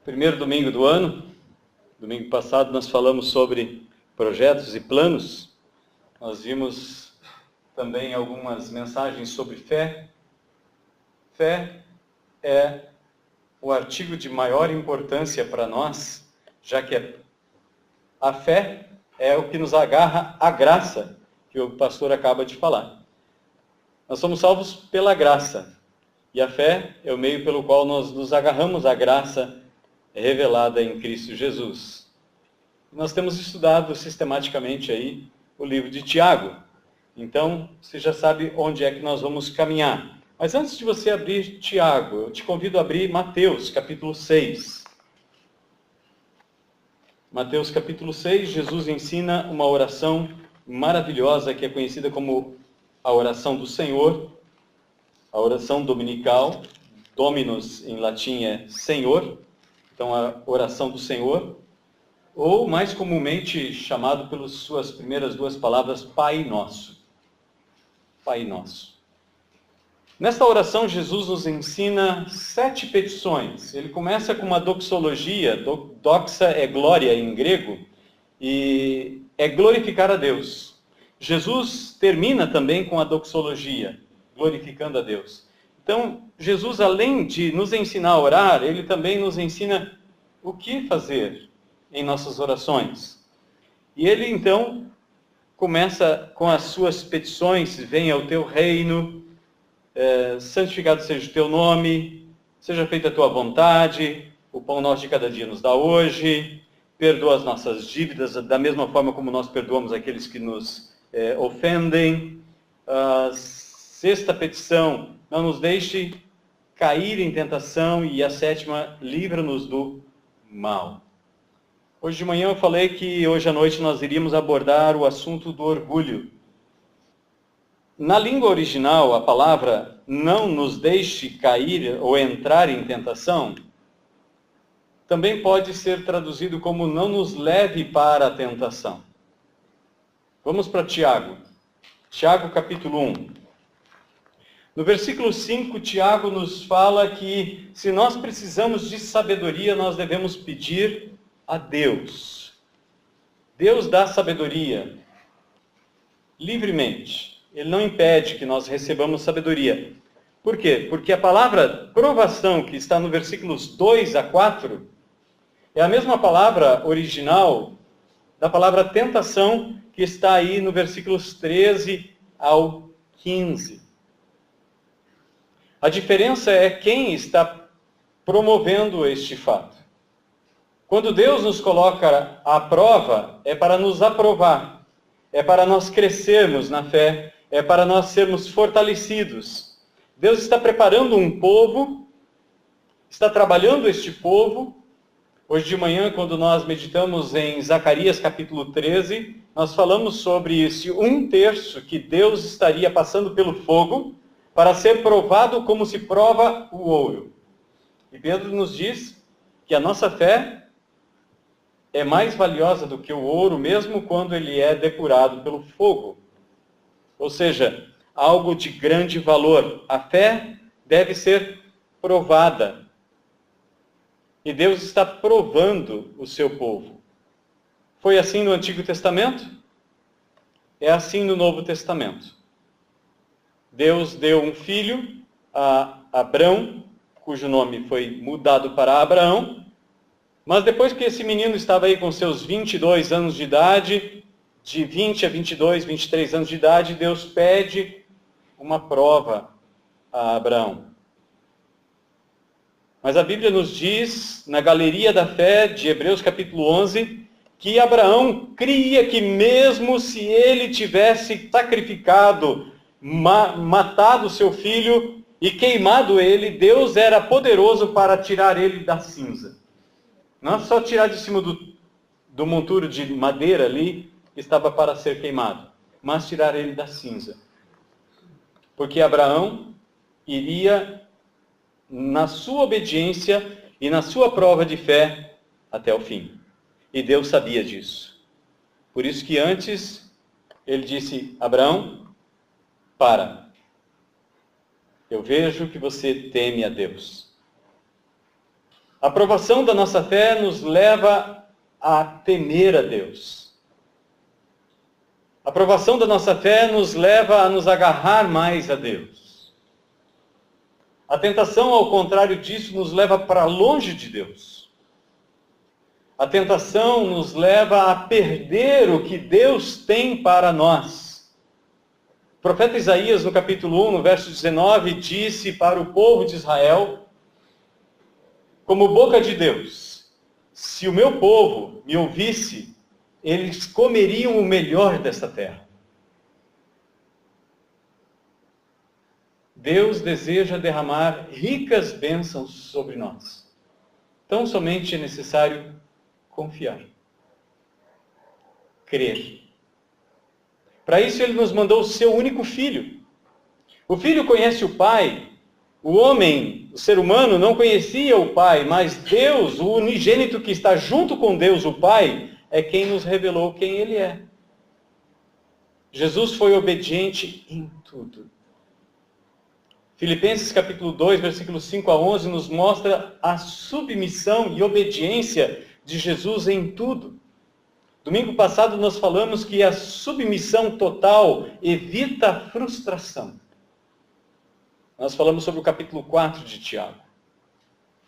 Primeiro domingo do ano. Domingo passado nós falamos sobre projetos e planos. Nós vimos também algumas mensagens sobre fé. Fé é o artigo de maior importância para nós, já que a fé é o que nos agarra à graça, que o pastor acaba de falar. Nós somos salvos pela graça, e a fé é o meio pelo qual nós nos agarramos à graça revelada em Cristo Jesus. Nós temos estudado sistematicamente aí o livro de Tiago. Então, você já sabe onde é que nós vamos caminhar. Mas antes de você abrir Tiago, eu te convido a abrir Mateus, capítulo 6. Mateus, capítulo 6, Jesus ensina uma oração maravilhosa que é conhecida como a oração do Senhor, a oração dominical. Dominus em latim é Senhor, então a oração do Senhor, ou mais comumente chamado pelas suas primeiras duas palavras, Pai Nosso. Pai Nosso. Nesta oração, Jesus nos ensina 7 petições. Ele começa com uma doxologia, doxa é glória em grego, e é glorificar a Deus. Jesus termina também com a doxologia, glorificando a Deus. Então, Jesus, além de nos ensinar a orar, ele também nos ensina o que fazer em nossas orações. E ele, então, começa com as suas petições: venha o teu reino, santificado seja o teu nome, seja feita a tua vontade, o pão nosso de cada dia nos dá hoje, perdoa as nossas dívidas da mesma forma como nós perdoamos aqueles que nos ofendem. A sexta petição: não nos deixe cair em tentação, e a sétima: livra-nos do mal. Hoje de manhã eu falei que hoje à noite nós iríamos abordar o assunto do orgulho. Na língua original, a palavra não nos deixe cair ou entrar em tentação também pode ser traduzido como não nos leve para a tentação. Vamos para Tiago. Tiago, capítulo 1. No versículo 5, Tiago nos fala que se nós precisamos de sabedoria, nós devemos pedir a Deus. Deus dá sabedoria livremente. Ele não impede que nós recebamos sabedoria. Por quê? Porque a palavra provação, que está no versículos 2 a 4, é a mesma palavra original da palavra tentação, que está aí no versículos 13 ao 15. A diferença é quem está promovendo este fato. Quando Deus nos coloca à prova, é para nos aprovar, é para nós crescermos na fé, é para nós sermos fortalecidos. Deus está preparando um povo, está trabalhando este povo. Hoje de manhã, quando nós meditamos em Zacarias capítulo 13, nós falamos sobre esse 1/3 que Deus estaria passando pelo fogo para ser provado como se prova o ouro. E Pedro nos diz que a nossa fé é mais valiosa do que o ouro, mesmo quando ele é depurado pelo fogo. Ou seja, algo de grande valor. A fé deve ser provada. E Deus está provando o seu povo. Foi assim no Antigo Testamento? É assim no Novo Testamento. Deus deu um filho a Abrão, cujo nome foi mudado para Abraão. Mas depois que esse menino estava aí com seus 22 anos de idade, de 20 a 22, 23 anos de idade, Deus pede uma prova a Abraão. Mas a Bíblia nos diz, na galeria da fé de Hebreus capítulo 11, que Abraão cria que mesmo se ele tivesse sacrificado, matado seu filho e queimado ele, Deus era poderoso para tirar ele da cinza. Não só tirar de cima do monturo de madeira ali, que estava para ser queimado, mas tirar ele da cinza. Porque Abraão iria, na sua obediência e na sua prova de fé, até o fim. E Deus sabia disso. Por isso que antes, ele disse: Abraão, para. Eu vejo que você teme a Deus. A aprovação da nossa fé nos leva a temer a Deus. A aprovação da nossa fé nos leva a nos agarrar mais a Deus. A tentação, ao contrário disso, nos leva para longe de Deus. A tentação nos leva a perder o que Deus tem para nós. O profeta Isaías, no capítulo 1, no verso 19, disse para o povo de Israel, como boca de Deus: se o meu povo me ouvisse, eles comeriam o melhor desta terra. Deus deseja derramar ricas bênçãos sobre nós. Tão somente é necessário confiar, crer. Para isso ele nos mandou o seu único filho. O filho conhece o Pai. O homem, o ser humano, não conhecia o Pai, mas Deus, o unigênito que está junto com Deus, o Pai, é quem nos revelou quem Ele é. Jesus foi obediente em tudo. Filipenses capítulo 2, versículos 5 a 11, nos mostra a submissão e obediência de Jesus em tudo. Domingo passado nós falamos que a submissão total evita a frustração. Nós falamos sobre o capítulo 4 de Tiago.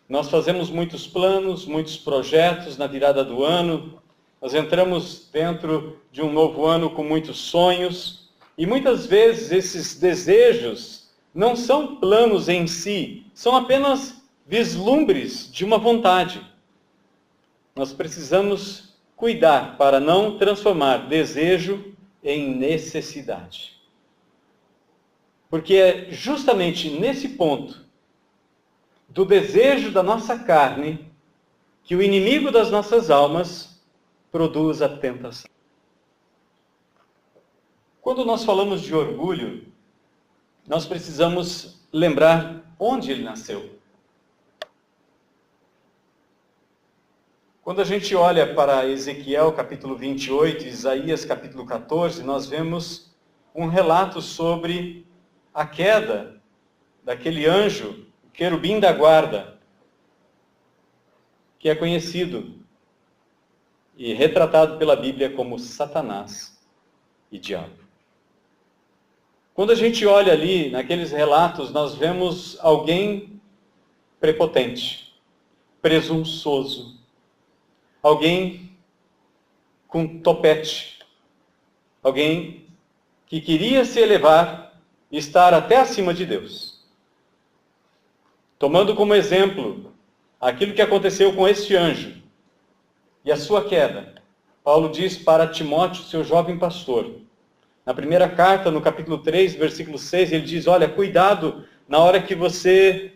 Nós fazemos muitos planos, muitos projetos na virada do ano. Nós entramos dentro de um novo ano com muitos sonhos. E muitas vezes esses desejos não são planos em si, são apenas vislumbres de uma vontade. Nós precisamos cuidar para não transformar desejo em necessidade. Porque é justamente nesse ponto do desejo da nossa carne que o inimigo das nossas almas produz a tentação. Quando nós falamos de orgulho, nós precisamos lembrar onde ele nasceu. Quando a gente olha para Ezequiel capítulo 28, Isaías capítulo 14, nós vemos um relato sobre a queda daquele anjo, o querubim da guarda, que é conhecido e retratado pela Bíblia como Satanás e diabo. Quando a gente olha ali, naqueles relatos, nós vemos alguém prepotente, presunçoso, alguém com topete, alguém que queria se elevar e estar até acima de Deus. Tomando como exemplo aquilo que aconteceu com este anjo e a sua queda, Paulo diz para Timóteo, seu jovem pastor, na primeira carta, no capítulo 3, versículo 6, ele diz, olha, cuidado na hora que você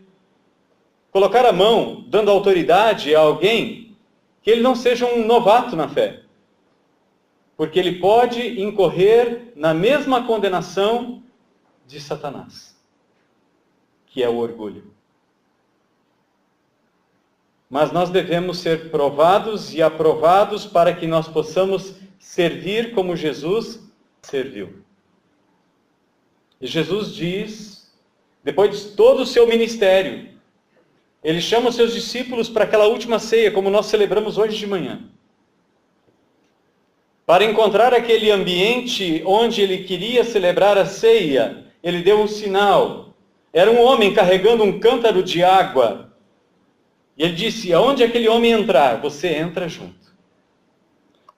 colocar a mão, dando autoridade a alguém, que ele não seja um novato na fé. Porque ele pode incorrer na mesma condenação de Satanás, que é o orgulho. Mas nós devemos ser provados e aprovados para que nós possamos servir como Jesus serviu. E Jesus diz, depois de todo o seu ministério, ele chama os seus discípulos para aquela última ceia, como nós celebramos hoje de manhã. Para encontrar aquele ambiente onde ele queria celebrar a ceia, ele deu um sinal. Era um homem carregando um cântaro de água. E ele disse, aonde aquele homem entrar, você entra junto.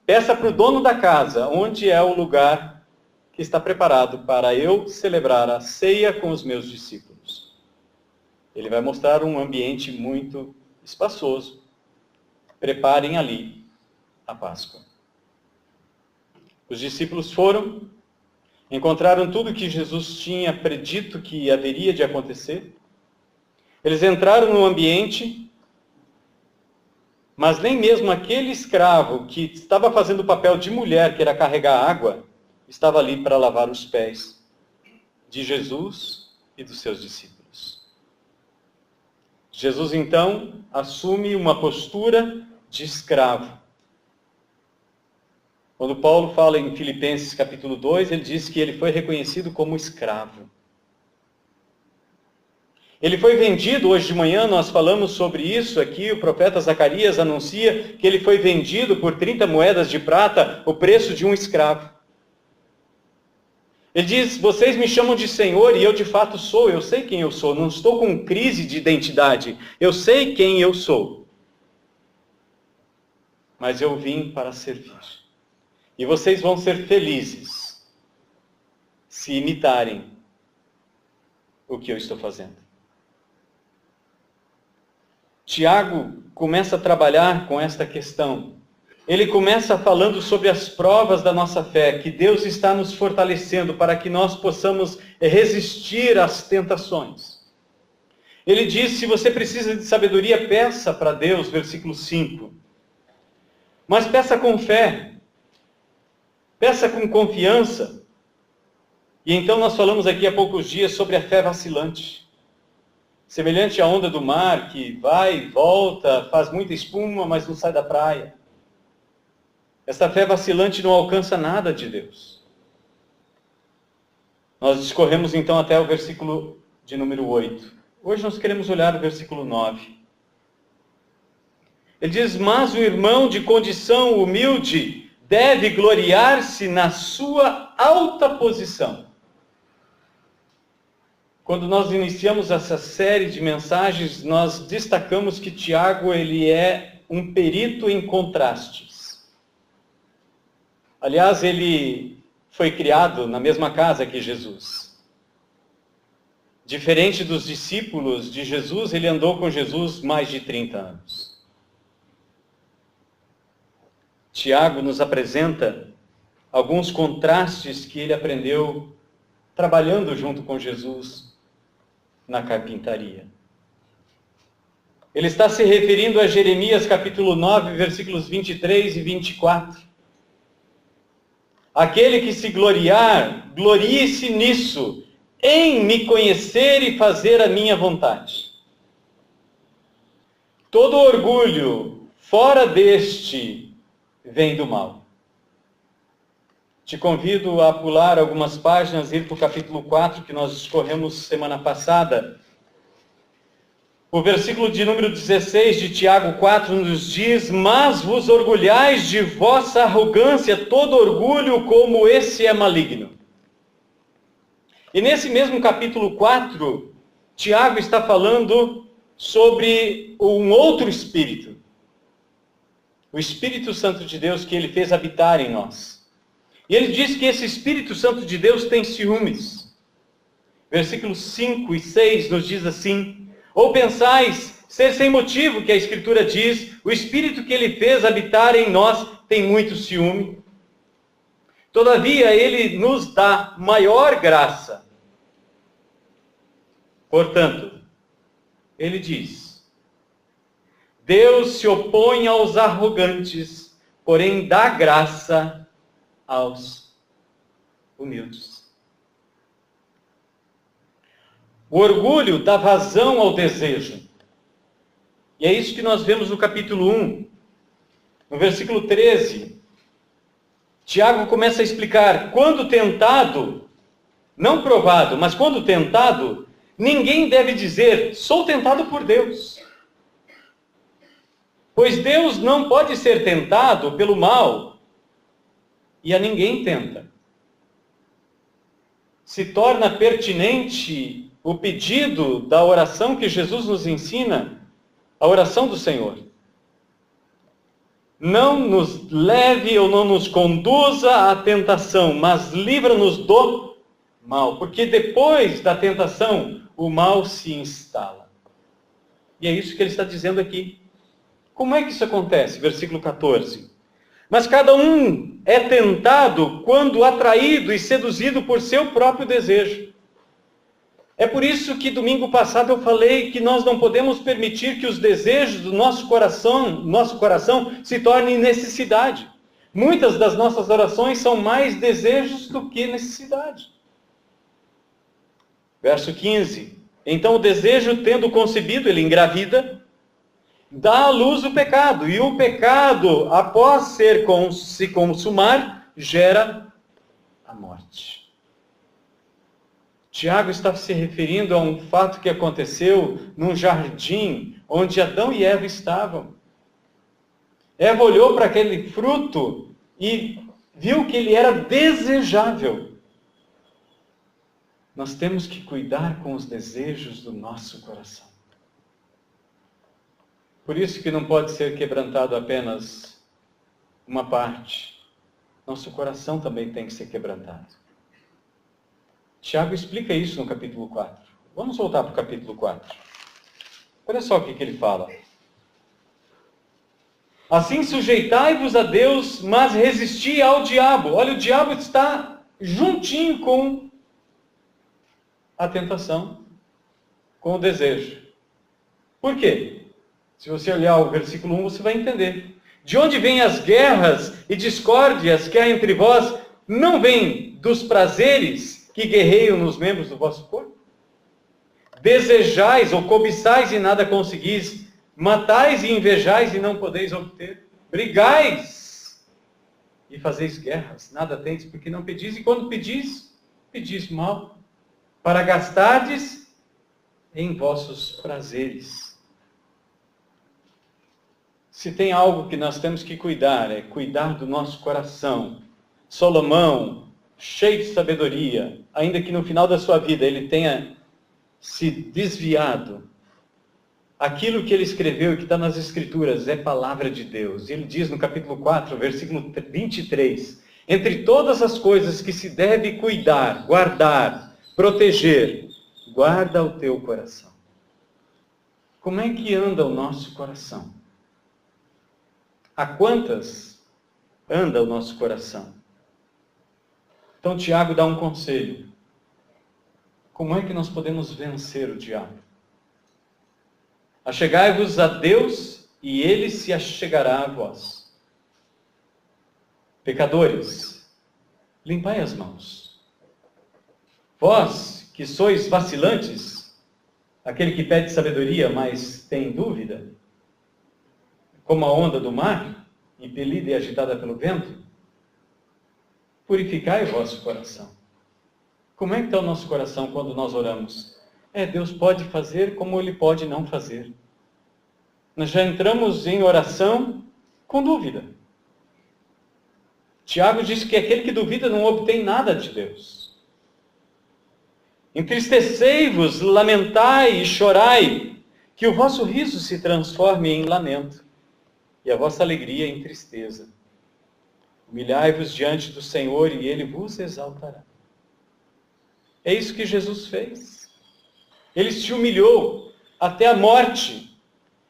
Peça para o dono da casa, onde é o lugar que está preparado para eu celebrar a ceia com os meus discípulos. Ele vai mostrar um ambiente muito espaçoso. Preparem ali a Páscoa. Os discípulos foram, encontraram tudo que Jesus tinha predito que haveria de acontecer. Eles entraram no ambiente, mas nem mesmo aquele escravo que estava fazendo o papel de mulher, que era carregar água, estava ali para lavar os pés de Jesus e dos seus discípulos. Jesus, então, assume uma postura de escravo. Quando Paulo fala em Filipenses capítulo 2, ele diz que ele foi reconhecido como escravo. Ele foi vendido, hoje de manhã nós falamos sobre isso aqui, o profeta Zacarias anuncia que ele foi vendido por 30 moedas de prata, o preço de um escravo. Ele diz, vocês me chamam de Senhor e eu de fato sou, eu sei quem eu sou, não estou com crise de identidade, eu sei quem eu sou. Mas eu vim para servir. E vocês vão ser felizes se imitarem o que eu estou fazendo. Tiago começa a trabalhar com esta questão. Ele começa falando sobre as provas da nossa fé, que Deus está nos fortalecendo para que nós possamos resistir às tentações. Ele diz, se você precisa de sabedoria, peça para Deus, versículo 5. Mas peça com fé, peça com confiança. E então nós falamos aqui há poucos dias sobre a fé vacilante. Semelhante à onda do mar, que vai e volta, faz muita espuma, mas não sai da praia. Esta fé vacilante não alcança nada de Deus. Nós discorremos então até o versículo de número 8. Hoje nós queremos olhar o versículo 9. Ele diz, mas o irmão de condição humilde deve gloriar-se na sua alta posição. Quando nós iniciamos essa série de mensagens, nós destacamos que Tiago ele é um perito em contrastes. Aliás, ele foi criado na mesma casa que Jesus. Diferente dos discípulos de Jesus, ele andou com Jesus mais de 30 anos. Tiago nos apresenta alguns contrastes que ele aprendeu trabalhando junto com Jesus na carpintaria. Ele está se referindo a Jeremias capítulo 9, versículos 23 e 24. Aquele que se gloriar, glorie-se nisso, em me conhecer e fazer a minha vontade. Todo orgulho fora deste vem do mal. Te convido a pular algumas páginas, ir para o capítulo 4, que nós discorremos semana passada. O versículo de número 16 de Tiago 4 nos diz, mas vos orgulhais de vossa arrogância, todo orgulho como esse é maligno. E nesse mesmo capítulo 4, Tiago está falando sobre um outro espírito. O Espírito Santo de Deus que ele fez habitar em nós. E ele diz que esse Espírito Santo de Deus tem ciúmes. Versículos 5 e 6 nos diz assim, ou pensais ser sem motivo, que a Escritura diz, o Espírito que ele fez habitar em nós tem muito ciúme. Todavia, ele nos dá maior graça. Portanto, ele diz, Deus se opõe aos arrogantes, porém dá graça aos humildes. O orgulho dá vazão ao desejo. E é isso que nós vemos no capítulo 1. No versículo 13, Tiago começa a explicar, quando tentado, não provado, mas quando tentado, ninguém deve dizer, sou tentado por Deus. Pois Deus não pode ser tentado pelo mal, e a ninguém tenta. Se torna pertinente o pedido da oração que Jesus nos ensina, a oração do Senhor. Não nos leve ou não nos conduza à tentação, mas livra-nos do mal. Porque depois da tentação, o mal se instala. E é isso que ele está dizendo aqui. Como é que isso acontece? Versículo 14. Mas cada um é tentado quando atraído e seduzido por seu próprio desejo. É por isso que domingo passado eu falei que nós não podemos permitir que os desejos do nosso coração se tornem necessidade. Muitas das nossas orações são mais desejos do que necessidade. Verso 15. Então o desejo, tendo concebido, ele engravida, dá à luz o pecado. E o pecado, após se consumar, gera a morte. Tiago está se referindo a um fato que aconteceu num jardim onde Adão e Eva estavam. Eva olhou para aquele fruto e viu que ele era desejável. Nós temos que cuidar com os desejos do nosso coração. Por isso que não pode ser quebrantado apenas uma parte. Nosso coração também tem que ser quebrantado. Tiago explica isso no capítulo 4. Vamos voltar para o capítulo 4. Olha só o que ele fala. Assim sujeitai-vos a Deus, mas resisti ao diabo. Olha, o diabo está juntinho com a tentação, com o desejo. Por quê? Se você olhar o versículo 1, você vai entender. De onde vêm as guerras e discórdias que há entre vós? Não vêm dos prazeres que guerreiam nos membros do vosso corpo? Desejais ou cobiçais e nada conseguis, matais e invejais e não podeis obter, brigais e fazeis guerras, nada tendes porque não pedis, e quando pedis, pedis mal, para gastardes em vossos prazeres. Se tem algo que nós temos que cuidar, é cuidar do nosso coração. Salomão, cheio de sabedoria, ainda que no final da sua vida ele tenha se desviado, aquilo que ele escreveu e que está nas Escrituras é palavra de Deus. Ele diz no capítulo 4, versículo 23, entre todas as coisas que se deve cuidar, guardar, proteger, guarda o teu coração. Como é que anda o nosso coração? A quantas anda o nosso coração? Então Tiago dá um conselho. Como é que nós podemos vencer o diabo? Achegai-vos a Deus e Ele se achegará a vós. Pecadores, limpai as mãos. Vós, que sois vacilantes, aquele que pede sabedoria, mas tem dúvida, como a onda do mar, impelida e agitada pelo vento, purificai o vosso coração. Como é que está o nosso coração quando nós oramos? Deus pode fazer como Ele pode não fazer. Nós já entramos em oração com dúvida. Tiago diz que aquele que duvida não obtém nada de Deus. Entristecei-vos, lamentai e chorai, que o vosso riso se transforme em lamento e a vossa alegria em tristeza. Humilhai-vos diante do Senhor e Ele vos exaltará. É isso que Jesus fez. Ele se humilhou até a morte.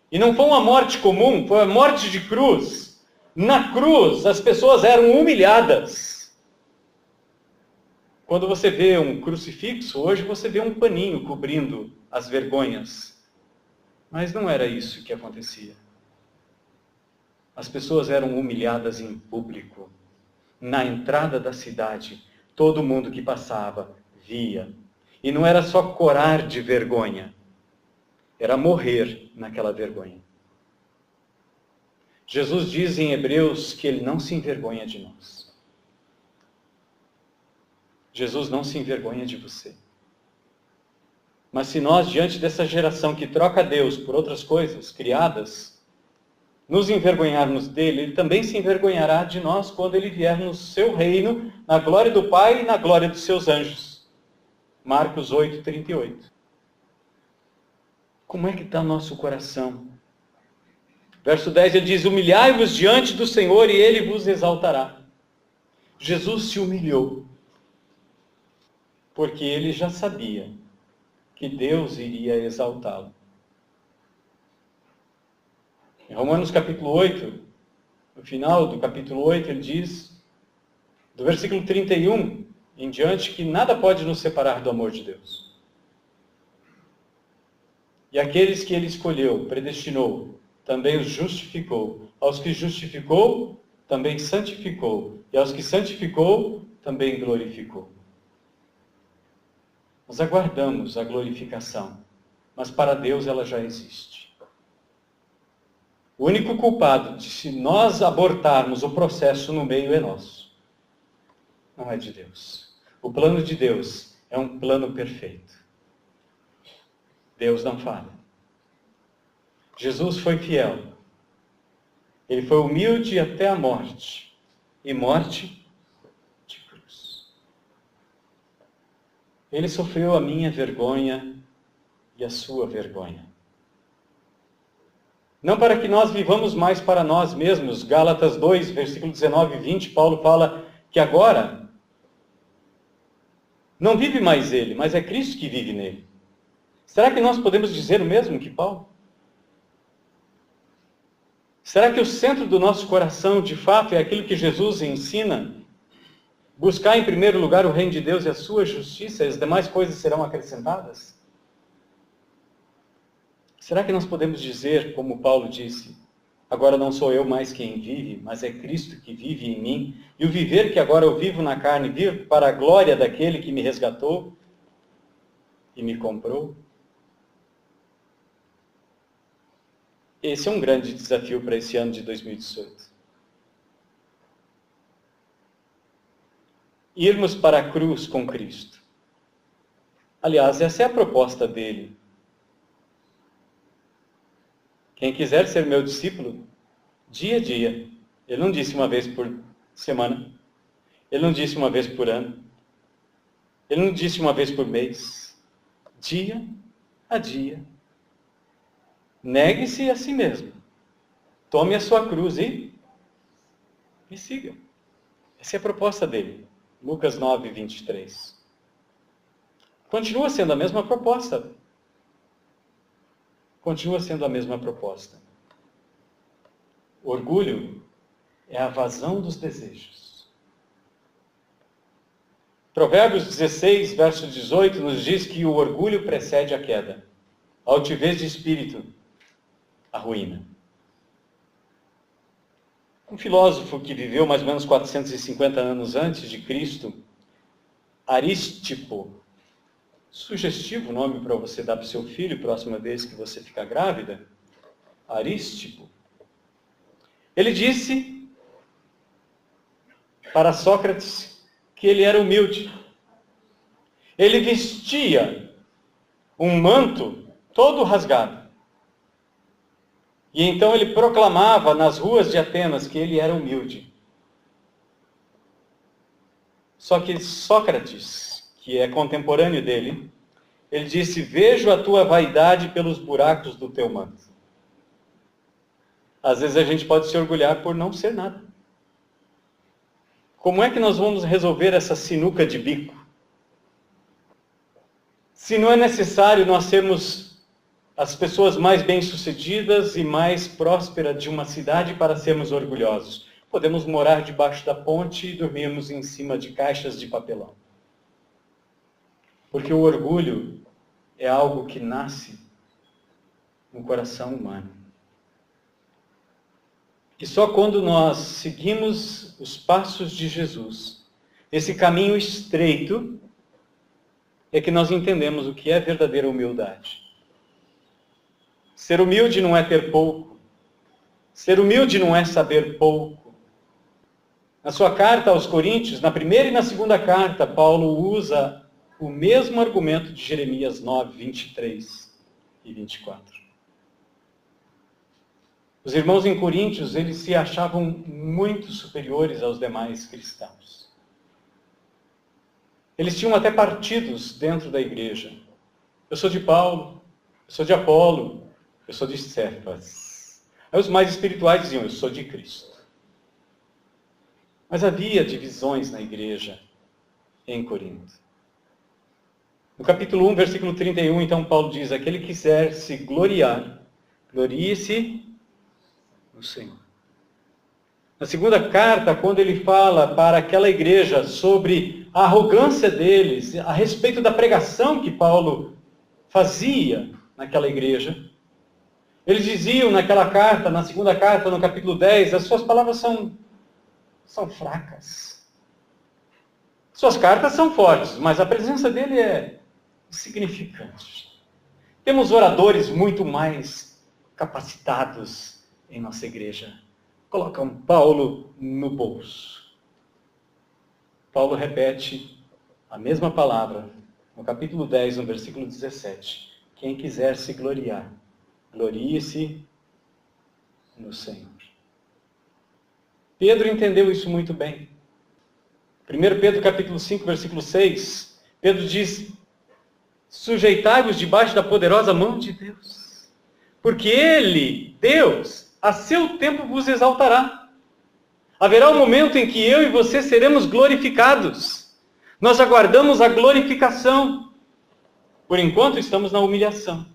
E não foi uma morte comum, foi uma morte de cruz. Na cruz, as pessoas eram humilhadas. Quando você vê um crucifixo, hoje você vê um paninho cobrindo as vergonhas. Mas não era isso que acontecia. As pessoas eram humilhadas em público. Na entrada da cidade, todo mundo que passava via. E não era só corar de vergonha, era morrer naquela vergonha. Jesus diz em Hebreus que Ele não se envergonha de nós. Jesus não se envergonha de você. Mas se nós, diante dessa geração que troca Deus por outras coisas criadas, nos envergonharmos dele, Ele também se envergonhará de nós quando Ele vier no seu reino, na glória do Pai e na glória dos seus anjos. Marcos 8, 38. Como é que está nosso coração? Verso 10, ele diz, humilhai-vos diante do Senhor e Ele vos exaltará. Jesus se humilhou, porque Ele já sabia que Deus iria exaltá-lo. Em Romanos capítulo 8, no final do capítulo 8, ele diz, do versículo 31 em diante, que nada pode nos separar do amor de Deus. E aqueles que Ele escolheu, predestinou, também os justificou. Aos que justificou, também santificou. E aos que santificou, também glorificou. Nós aguardamos a glorificação, mas para Deus ela já existe. O único culpado de se nós abortarmos o processo no meio é nosso. Não é de Deus. O plano de Deus é um plano perfeito. Deus não falha. Jesus foi fiel. Ele foi humilde até a morte. E morte de cruz. Ele sofreu a minha vergonha e a sua vergonha. Não para que nós vivamos mais para nós mesmos. Gálatas 2, versículo 19 e 20, Paulo fala que agora não vive mais ele, mas é Cristo que vive nele. Será que nós podemos dizer o mesmo que Paulo? Será que o centro do nosso coração, de fato, é aquilo que Jesus ensina? Buscar em primeiro lugar o reino de Deus e a sua justiça, e as demais coisas serão acrescentadas? Será que nós podemos dizer, como Paulo disse, agora não sou eu mais quem vive, mas é Cristo que vive em mim, e o viver que agora eu vivo na carne, vivo para a glória daquele que me resgatou e me comprou? Esse é um grande desafio para esse ano de 2018. Irmos para a cruz com Cristo. Aliás, essa é a proposta dele. Quem quiser ser meu discípulo, dia a dia. Ele não disse uma vez por semana. Ele não disse uma vez por ano. Ele não disse uma vez por mês. Dia a dia. Negue-se a si mesmo. Tome a sua cruz e me siga. Essa é a proposta dele. Lucas 9, 23. Continua sendo a mesma proposta. Continua sendo a mesma proposta. Orgulho é a vazão dos desejos. Provérbios 16, verso 18, nos diz que o orgulho precede a queda. A altivez de espírito, a ruína. Um filósofo que viveu mais ou menos 450 anos antes de Cristo, Arístipo, sugestivo nome para você dar para o seu filho, próxima vez que você ficar grávida, Arístipo. Ele disse para Sócrates que ele era humilde. Ele vestia um manto todo rasgado. E então ele proclamava nas ruas de Atenas que ele era humilde. Só que Sócrates, que é contemporâneo dele, ele disse: vejo a tua vaidade pelos buracos do teu manto. Às vezes a gente pode se orgulhar por não ser nada. Como é que nós vamos resolver essa sinuca de bico? Se não é necessário nós sermos as pessoas mais bem-sucedidas e mais prósperas de uma cidade para sermos orgulhosos. Podemos morar debaixo da ponte e dormirmos em cima de caixas de papelão. Porque o orgulho é algo que nasce no coração humano. E só quando nós seguimos os passos de Jesus, esse caminho estreito, é que nós entendemos o que é verdadeira humildade. Ser humilde não é ter pouco. Ser humilde não é saber pouco. Na sua carta aos Coríntios, na primeira e na segunda carta, Paulo usa o mesmo argumento de Jeremias 9, 23 e 24. Os irmãos em Coríntios, eles se achavam muito superiores aos demais cristãos. Eles tinham até partidos dentro da igreja. Eu sou de Paulo, eu sou de Apolo, eu sou de Cefas. Aí os mais espirituais diziam: eu sou de Cristo. Mas havia divisões na igreja em Corinto. No capítulo 1, versículo 31, então Paulo diz: aquele que quiser se gloriar, glorie-se no Senhor. Na segunda carta, quando ele fala para aquela igreja sobre a arrogância deles, a respeito da pregação que Paulo fazia naquela igreja, eles diziam naquela carta, na segunda carta, no capítulo 10, as suas palavras são fracas. Suas cartas são fortes, mas a presença dele é insignificante. Temos oradores muito mais capacitados em nossa igreja. Colocam Paulo no bolso. Paulo repete a mesma palavra no capítulo 10, no versículo 17. Quem quiser se gloriar, glorie-se no Senhor. Pedro entendeu isso muito bem. 1 Pedro capítulo 5, versículo 6, Pedro diz: sujeitai-vos debaixo da poderosa mão de Deus, porque Ele, Deus, a seu tempo vos exaltará. Haverá um momento em que eu e você seremos glorificados. Nós aguardamos a glorificação. Por enquanto estamos na humilhação.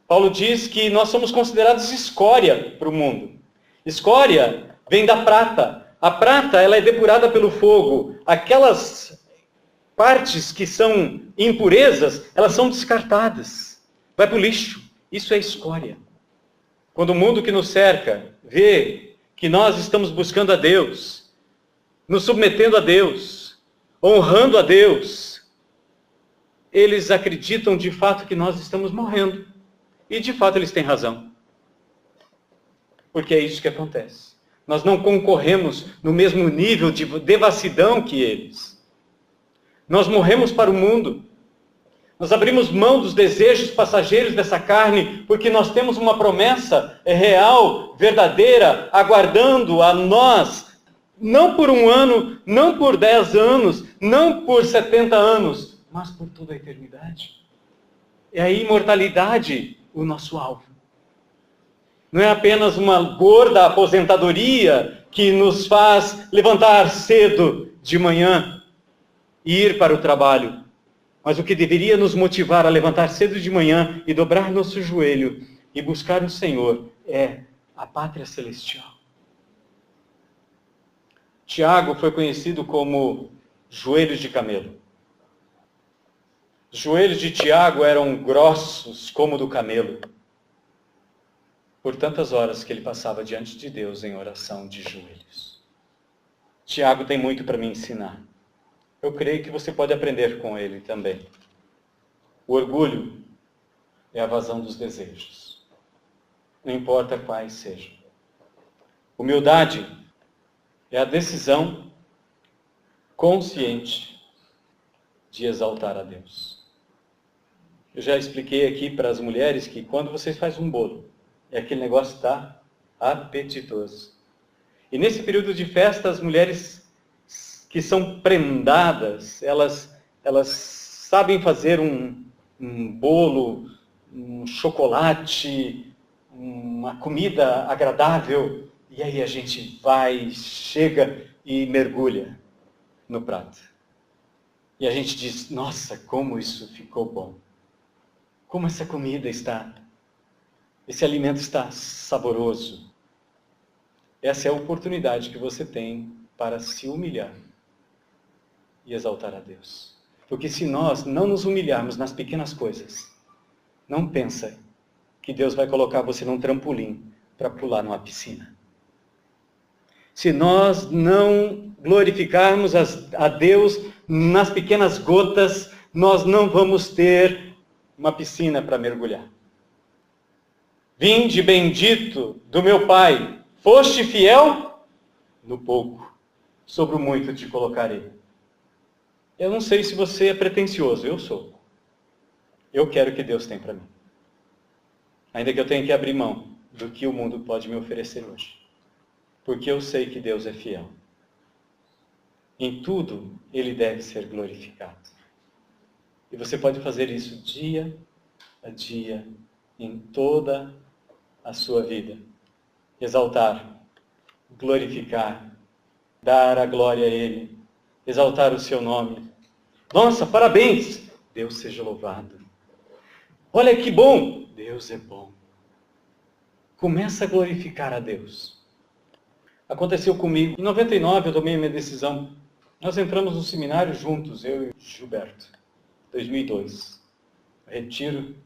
Paulo diz que nós somos considerados escória para o mundo. Escória vem da prata. A prata, ela é depurada pelo fogo. Aquelas partes que são impurezas, elas são descartadas. Vai para o lixo. Isso é escória. Quando o mundo que nos cerca vê que nós estamos buscando a Deus, nos submetendo a Deus, honrando a Deus, eles acreditam de fato que nós estamos morrendo. E de fato eles têm razão. Porque é isso que acontece. Nós não concorremos no mesmo nível de devassidão que eles. Nós morremos para o mundo. Nós abrimos mão dos desejos passageiros dessa carne, porque nós temos uma promessa real, verdadeira, aguardando a nós, não por 1 ano, não por 10 anos, não por 70 anos, mas por toda a eternidade. É a imortalidade o nosso alvo. Não é apenas uma gorda aposentadoria que nos faz levantar cedo de manhã e ir para o trabalho. Mas o que deveria nos motivar a levantar cedo de manhã e dobrar nosso joelho e buscar o Senhor é a pátria celestial. Tiago foi conhecido como joelhos de camelo. Os joelhos de Tiago eram grossos como do camelo, por tantas horas que ele passava diante de Deus em oração de joelhos. Tiago tem muito para me ensinar. Eu creio que você pode aprender com ele também. O orgulho é a vazão dos desejos, não importa quais sejam. Humildade é a decisão consciente de exaltar a Deus. Eu já expliquei aqui para as mulheres que quando vocês fazem um bolo, e aquele negócio está apetitoso. E nesse período de festa, as mulheres que são prendadas, elas sabem fazer um bolo, um chocolate, uma comida agradável, e aí a gente vai, chega e mergulha no prato. E a gente diz: nossa, como isso ficou bom. Como essa comida está, esse alimento está saboroso. Essa é a oportunidade que você tem para se humilhar e exaltar a Deus. Porque se nós não nos humilharmos nas pequenas coisas, não pensa que Deus vai colocar você num trampolim para pular numa piscina. Se nós não glorificarmos a Deus nas pequenas gotas, nós não vamos ter uma piscina para mergulhar. Vinde bendito do meu Pai, foste fiel no pouco, sobre o muito te colocarei. Eu não sei se você é pretensioso, eu sou. Eu quero o que Deus tem para mim. Ainda que eu tenha que abrir mão do que o mundo pode me oferecer hoje. Porque eu sei que Deus é fiel. Em tudo, Ele deve ser glorificado. E você pode fazer isso dia a dia, em toda a sua vida. Exaltar, glorificar, dar a glória a Ele, exaltar o seu nome. Nossa, parabéns! Deus seja louvado. Olha que bom! Deus é bom. Começa a glorificar a Deus. Aconteceu comigo. Em 99 eu tomei a minha decisão. Nós entramos no seminário juntos, eu e Gilberto. 2002. Retiro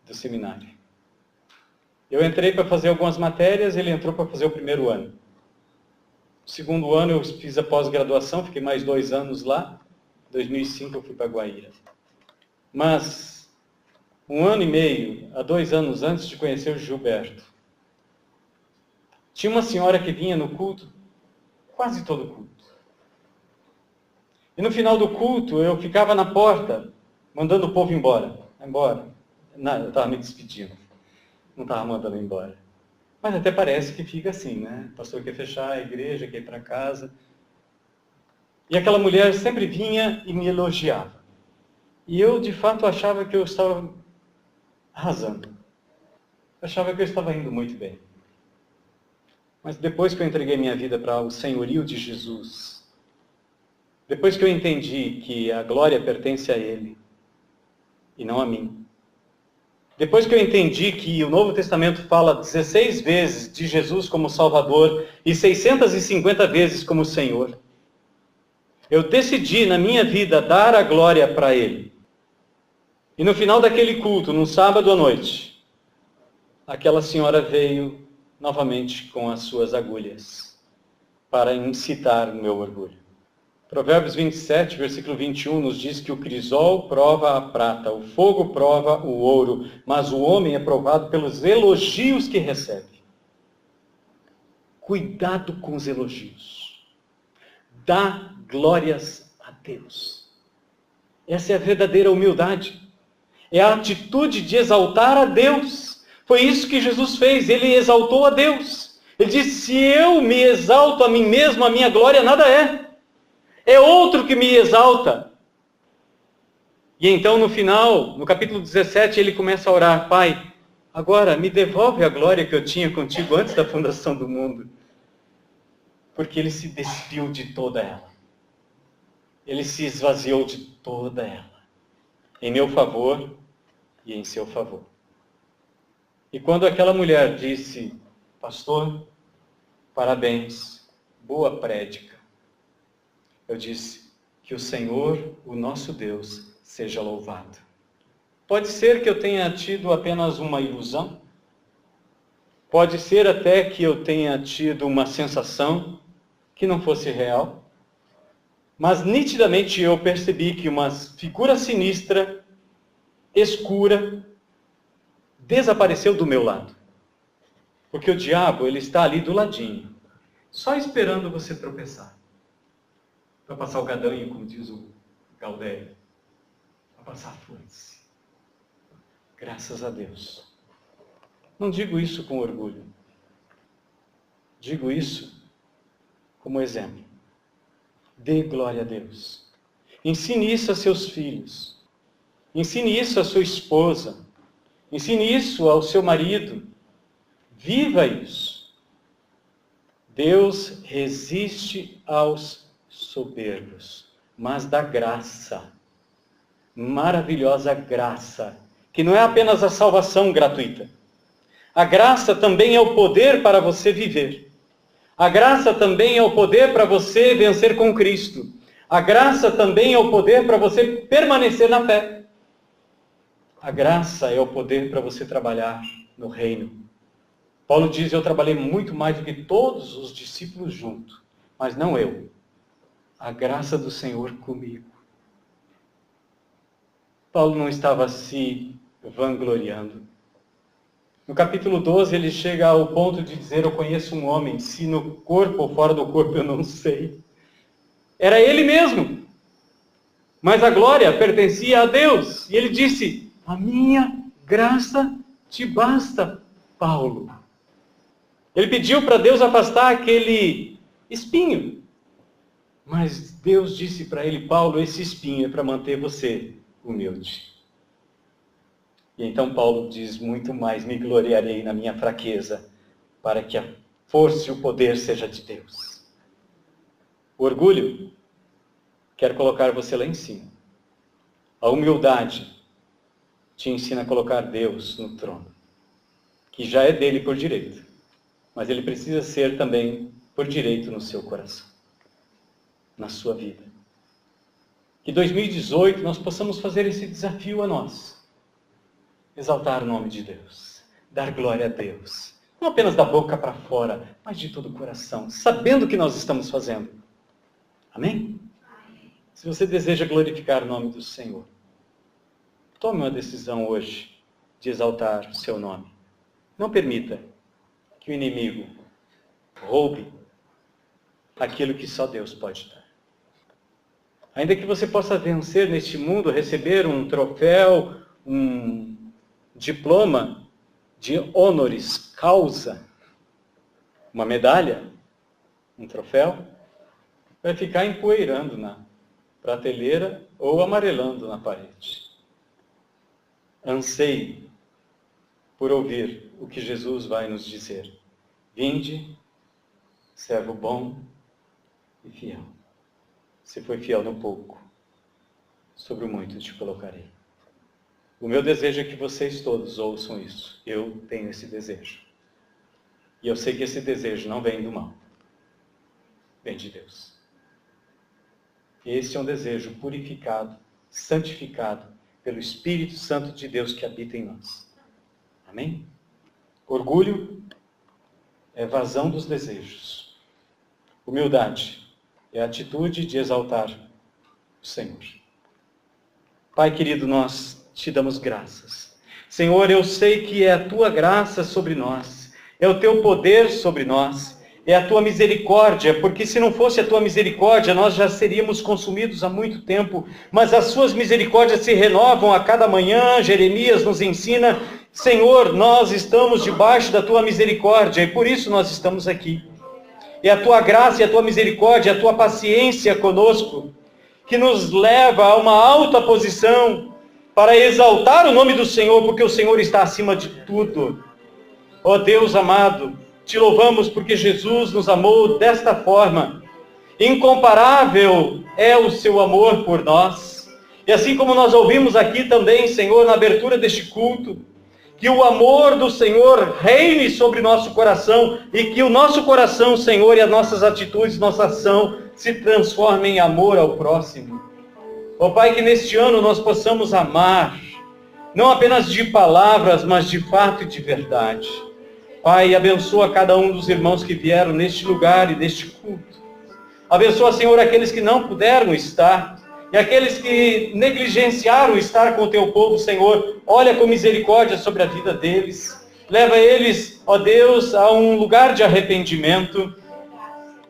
do seminário. Eu entrei para fazer algumas matérias, ele entrou para fazer o primeiro ano. No segundo ano eu fiz a pós-graduação, fiquei mais 2 anos lá. Em 2005 eu fui para Guaíra. Mas, 1 ano e meio, a 2 anos antes de conhecer o Gilberto, tinha uma senhora que vinha no culto, quase todo culto. E no final do culto, eu ficava na porta, mandando o povo embora. Vai embora. Não, eu estava me despedindo. Não estava mandando embora. Mas até parece que fica assim, né? O pastor quer fechar a igreja, quer ir para casa. E aquela mulher sempre vinha e me elogiava. E eu, de fato, achava que eu estava arrasando. Eu achava que eu estava indo muito bem. Mas depois que eu entreguei minha vida para o senhorio de Jesus, depois que eu entendi que a glória pertence a Ele e não a mim, depois que eu entendi que o Novo Testamento fala 16 vezes de Jesus como Salvador e 650 vezes como Senhor, eu decidi na minha vida dar a glória para Ele. E no final daquele culto, num sábado à noite, aquela senhora veio novamente com as suas agulhas para incitar o meu orgulho. Provérbios 27, versículo 21 nos diz que o crisol prova a prata, o fogo prova o ouro, mas o homem é provado pelos elogios que recebe. Cuidado com os elogios. Dá glórias a Deus. Essa é a verdadeira humildade. É a atitude de exaltar a Deus. Foi isso que Jesus fez, ele exaltou a Deus. Ele disse, se eu me exalto a mim mesmo, a minha glória nada é. É outro que me exalta. E então no final, no capítulo 17, ele começa a orar, Pai, agora me devolve a glória que eu tinha contigo antes da fundação do mundo. Porque ele se despiu de toda ela. Ele se esvaziou de toda ela. Em meu favor e em seu favor. E quando aquela mulher disse, pastor, parabéns, boa prédica, eu disse, que o Senhor, o nosso Deus, seja louvado. Pode ser que eu tenha tido apenas uma ilusão, pode ser até que eu tenha tido uma sensação que não fosse real, mas nitidamente eu percebi que uma figura sinistra, escura, desapareceu do meu lado. Porque o diabo, ele está ali do ladinho, só esperando você tropeçar. Para passar o gadanho, como diz o Gaudério. Para passar a foice. Graças a Deus. Não digo isso com orgulho. Digo isso como exemplo. Dê glória a Deus. Ensine isso a seus filhos. Ensine isso a sua esposa. Ensine isso ao seu marido. Viva isso. Deus resiste aos soberbos, mas dá graça, maravilhosa graça, que não é apenas a salvação gratuita. A graça também é o poder para você viver. A graça também é o poder para você vencer com Cristo. A graça também é o poder para você permanecer na fé. A graça é o poder para você trabalhar no reino. Paulo diz, eu trabalhei muito mais do que todos os discípulos juntos, mas não eu. A graça do Senhor comigo. Paulo não estava se vangloriando. No capítulo 12, ele chega ao ponto de dizer, eu conheço um homem, se no corpo ou fora do corpo eu não sei. Era ele mesmo. Mas a glória pertencia a Deus. E ele disse, a minha graça te basta, Paulo. Ele pediu para Deus afastar aquele espinho. Mas Deus disse para ele, Paulo, esse espinho é para manter você humilde. E então Paulo diz, muito mais me gloriarei na minha fraqueza, para que a força e o poder seja de Deus. O orgulho quer colocar você lá em cima. A humildade te ensina a colocar Deus no trono, que já é dele por direito, mas ele precisa ser também por direito no seu coração, na sua vida. Que 2018 nós possamos fazer esse desafio a nós. Exaltar o nome de Deus, dar glória a Deus, não apenas da boca para fora, mas de todo o coração, sabendo o que nós estamos fazendo. Amém? Se você deseja glorificar o nome do Senhor, tome uma decisão hoje de exaltar o seu nome. Não permita que o inimigo roube aquilo que só Deus pode dar. Ainda que você possa vencer neste mundo, receber um troféu, um diploma de honoris causa, uma medalha, um troféu, vai ficar empoeirando na prateleira ou amarelando na parede. Anseie por ouvir o que Jesus vai nos dizer. Vinde, servo bom e fiel. Se foi fiel no pouco, sobre o muito te colocarei. O meu desejo é que vocês todos ouçam isso. Eu tenho esse desejo. E eu sei que esse desejo não vem do mal. Vem de Deus. Este é um desejo purificado, santificado pelo Espírito Santo de Deus que habita em nós. Amém? Orgulho é vazão dos desejos. Humildade é a atitude de exaltar o Senhor. Pai querido, nós te damos graças. Senhor, eu sei que é a tua graça sobre nós, é o teu poder sobre nós, é a tua misericórdia, porque se não fosse a tua misericórdia, nós já seríamos consumidos há muito tempo, mas as suas misericórdias se renovam a cada manhã. Jeremias nos ensina, Senhor, nós estamos debaixo da tua misericórdia e por isso nós estamos aqui. É a tua graça e a tua misericórdia, a tua paciência conosco, que nos leva a uma alta posição para exaltar o nome do Senhor, porque o Senhor está acima de tudo. Ó Deus amado, te louvamos porque Jesus nos amou desta forma. Incomparável é o seu amor por nós. E assim como nós ouvimos aqui também, Senhor, na abertura deste culto, que o amor do Senhor reine sobre nosso coração e que o nosso coração, Senhor, e as nossas atitudes, nossa ação, se transformem em amor ao próximo. Ó Pai, que neste ano nós possamos amar, não apenas de palavras, mas de fato e de verdade. Pai, abençoa cada um dos irmãos que vieram neste lugar e neste culto. Abençoa, Senhor, aqueles que não puderam estar e aqueles que negligenciaram estar com o teu povo, Senhor. Olha com misericórdia sobre a vida deles. Leva eles, ó Deus, a um lugar de arrependimento.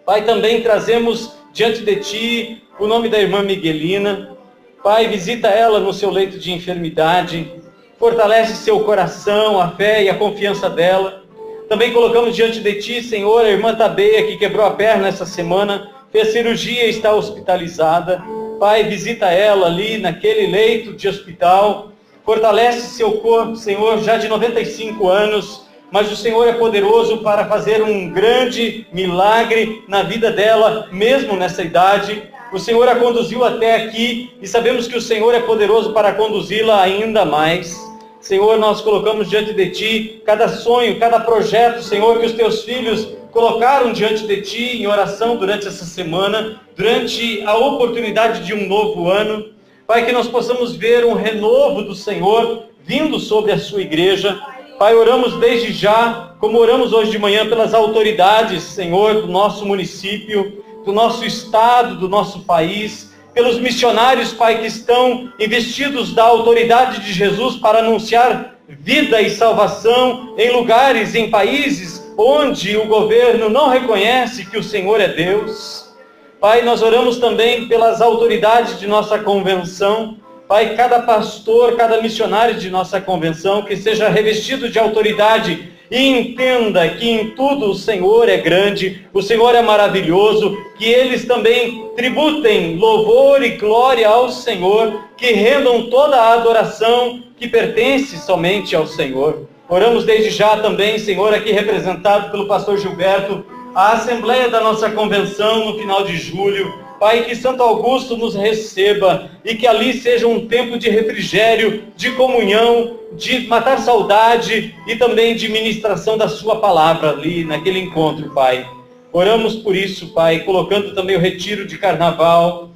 Pai, também trazemos diante de Ti o nome da irmã Miguelina. Pai, visita ela no seu leito de enfermidade. Fortalece seu coração, a fé e a confiança dela. Também colocamos diante de Ti, Senhor, a irmã Tabeia, que quebrou a perna essa semana, fez cirurgia e está hospitalizada. Pai, visita ela ali naquele leito de hospital. Fortalece seu corpo, Senhor, já de 95 anos. Mas o Senhor é poderoso para fazer um grande milagre na vida dela, mesmo nessa idade. O Senhor a conduziu até aqui e sabemos que o Senhor é poderoso para conduzi-la ainda mais. Senhor, nós colocamos diante de Ti cada sonho, cada projeto, Senhor, que os Teus filhos colocaram diante de Ti em oração durante essa semana, durante a oportunidade de um novo ano. Pai, que nós possamos ver um renovo do Senhor vindo sobre a Sua igreja. Pai, oramos desde já, como oramos hoje de manhã, pelas autoridades, Senhor, do nosso município, do nosso estado, do nosso país, pelos missionários, Pai, que estão investidos da autoridade de Jesus para anunciar vida e salvação em lugares, em países onde o governo não reconhece que o Senhor é Deus. Pai, nós oramos também pelas autoridades de nossa convenção. Pai, cada pastor, cada missionário de nossa convenção, que seja revestido de autoridade e entenda que em tudo o Senhor é grande, o Senhor é maravilhoso, que eles também tributem louvor e glória ao Senhor, que rendam toda a adoração que pertence somente ao Senhor. Oramos desde já também, Senhor, aqui representado pelo pastor Gilberto, a assembleia da nossa convenção no final de julho. Pai, que Santo Augusto nos receba e que ali seja um tempo de refrigério, de comunhão, de matar saudade e também de ministração da Sua palavra ali naquele encontro, Pai. Oramos por isso, Pai, colocando também o retiro de carnaval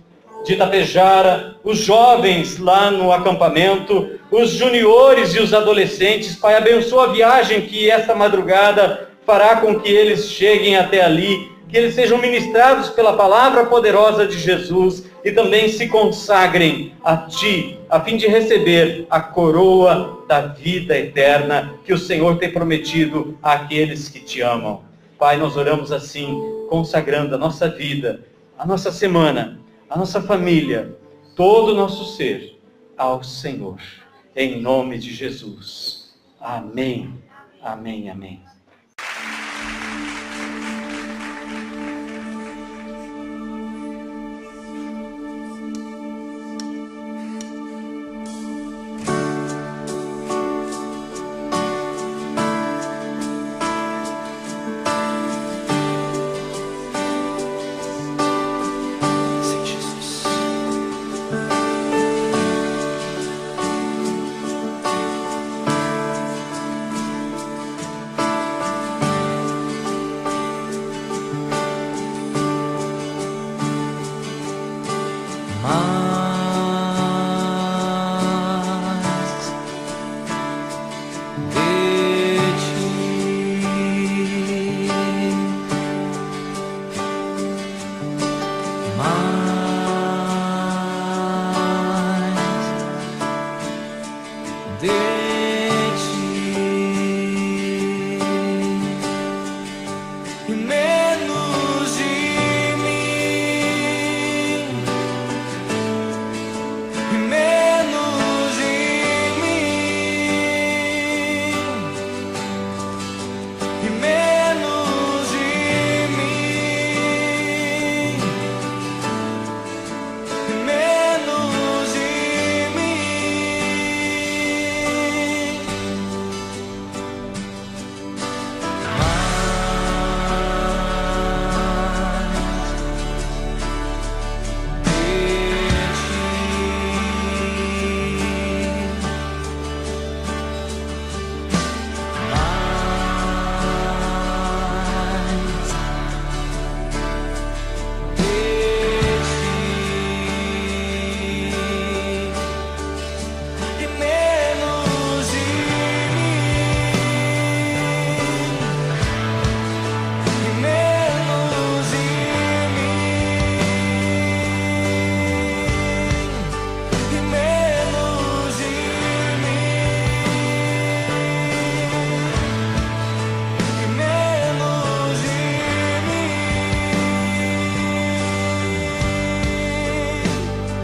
de Itapejara, os jovens lá no acampamento, os juniores e os adolescentes. Pai, abençoa a viagem que esta madrugada fará com que eles cheguem até ali, que eles sejam ministrados pela palavra poderosa de Jesus e também se consagrem a Ti, a fim de receber a coroa da vida eterna que o Senhor tem prometido àqueles que Te amam. Pai, nós oramos assim, consagrando a nossa vida, a nossa semana, a nossa família, todo o nosso ser ao Senhor. Em nome de Jesus. Amém. Amém, amém.